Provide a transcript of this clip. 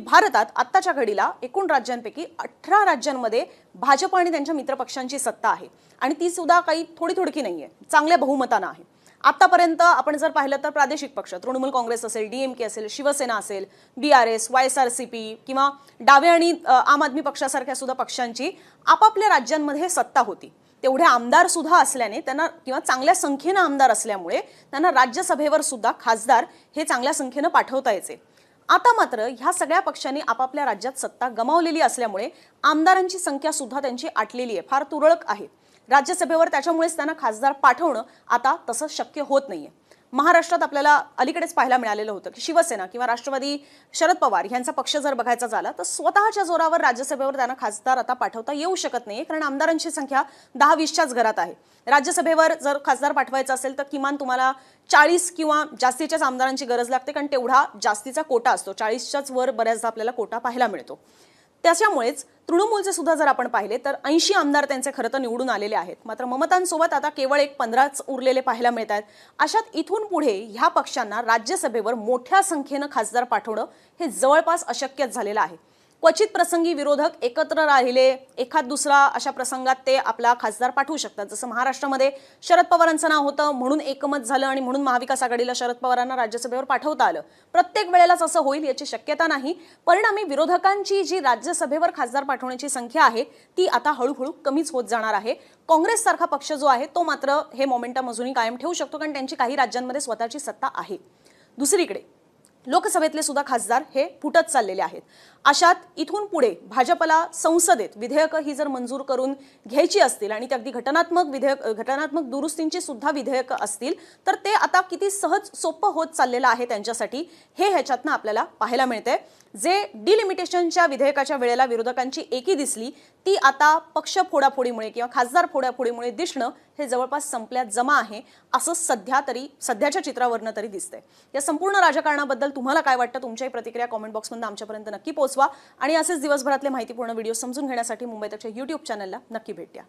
भारतात आत्ताच्या घडीला एकूण राज्यांपैकी 18 राज्यांमध्ये भाजप आणि त्यांच्या मित्रपक्षांची सत्ता आहे आणि ती सुद्धा काही थोडी थोडकी नाहीये, चांगल्या बहुमतानं आहे। आतापर्यंत आपण जर पाहिलं तर प्रादेशिक पक्ष तृणमूल काँग्रेस असेल, डीएमके असेल, शिवसेना असेल, बीआरएस, वायएसआरसीपी किंवा डावे आणि आम आदमी पक्षासारख्या सुद्धा पक्षांची आपापल्या राज्यांमध्ये सत्ता होती। तेवढे आमदार सुद्धा असल्याने त्यांना किंवा चांगल्या संख्येने आमदार असल्यामुळे त्यांना राज्यसभेवर सुद्धा खासदार हे चांगल्या संख्येने पाठवता यायचे। आता मात्र ह्या सगळ्या पक्षांनी आपापल्या राज्यात सत्ता गमावलेली असल्यामुळे आमदारांची संख्या सुद्धा त्यांची आटलेली आहे, फार तुरळक आहे राज्यसभेवर। त्याच्यामुळेच त्यांना खासदार पाठवणं आता तसं शक्य होत नाहीये। महाराष्ट्रात आपल्याला अलीकडेच पाहायला मिळालेलं होतं की शिवसेना किंवा राष्ट्रवादी शरद पवार यांचा पक्ष जर बघायचा झाला तर स्वतःच्या जोरावर राज्यसभेवर त्यांना खासदार आता पाठवता येऊ शकत नाही, कारण आमदारांची संख्या 10-20च्याच घरात आहे। राज्यसभेवर जर खासदार पाठवायचा असेल तर किमान तुम्हाला 40 किंवा जास्तीच्याच आमदारांची गरज लागते, कारण तेवढा जास्तीचा कोटा असतो। 40च्याच वर बऱ्याचदा आपल्याला कोटा पाहायला मिळतो। त्याच्यामुळेच तृणमूलचे सुद्धा जर आपण पाहिले तर 80 आमदार त्यांचे खरं तर निवडून आलेले आहेत, मात्र ममतांसोबत आता केवळ 15च उरलेले पाहायला मिळत आहेत। अशात इथून पुढे ह्या पक्षांना राज्यसभेवर मोठ्या संख्येने खासदार पाठवणं हे जवळपास अशक्यच झालेलं आहे। क्वचित प्रसंगी विरोधक एकत्र राहिले, एखाद दुसरा अशा प्रसंगात ते आपला खासदार पाठवू शकतात। जसं महाराष्ट्रामध्ये शरद पवारांचं नाव होतं म्हणून एकमत झालं आणि म्हणून महाविकास आघाडीला शरद पवारांना राज्यसभेवर पाठवता आलं। प्रत्येक वेळेलाच असं होईल याची शक्यता नाही। परिणामी विरोधकांची जी राज्यसभेवर खासदार पाठवण्याची संख्या आहे ती आता हळूहळू कमीच होत जाणार आहे। काँग्रेस सारखा पक्ष जो आहे तो मात्र हे मोमेंटम अजूनही कायम ठेवू शकतो, कारण त्यांची काही राज्यांमध्ये स्वतःची सत्ता आहे। दुसरीकडे लोकसभेतले सुद्धा खासदार हे फुटत चाललेले आहेत। अशात इथून पुढे भाजपला संसदेत विधेयकं ही जर मंजूर करून घ्यायची असतील आणि ते अगदी घटनात्मक दुरुस्तींची सुद्धा विधेयकं असतील तर ते आता किती सहज सोपं होत चाललेलं आहे त्यांच्यासाठी हे ह्याच्यातनं आपल्याला पाहायला मिळते। जे डिलिमिटेशनच्या विधेयकाच्या वेळेला विरोधकांची एकी दिसली ती आता पक्ष फोडाफोडीमुळे किंवा खासदार फोडाफोडीमुळे दिसणं हे जवळपास संपल्यात जमा आहे असं सध्याच्या चित्रावरनं तरी दिसतंय। या संपूर्ण राजकारणाबद्दल तुम्हाला काय वाटतं? तुमच्याही प्रतिक्रिया कमेंट बॉक्समध्ये आमच्यापर्यंत नक्की पोहोचवा आणि असेच दिवसभरातले माहितीपूर्ण व्हिडिओ समजून घेण्यासाठी मुंबई तकच्या YouTube चॅनलला नक्की भेट द्या।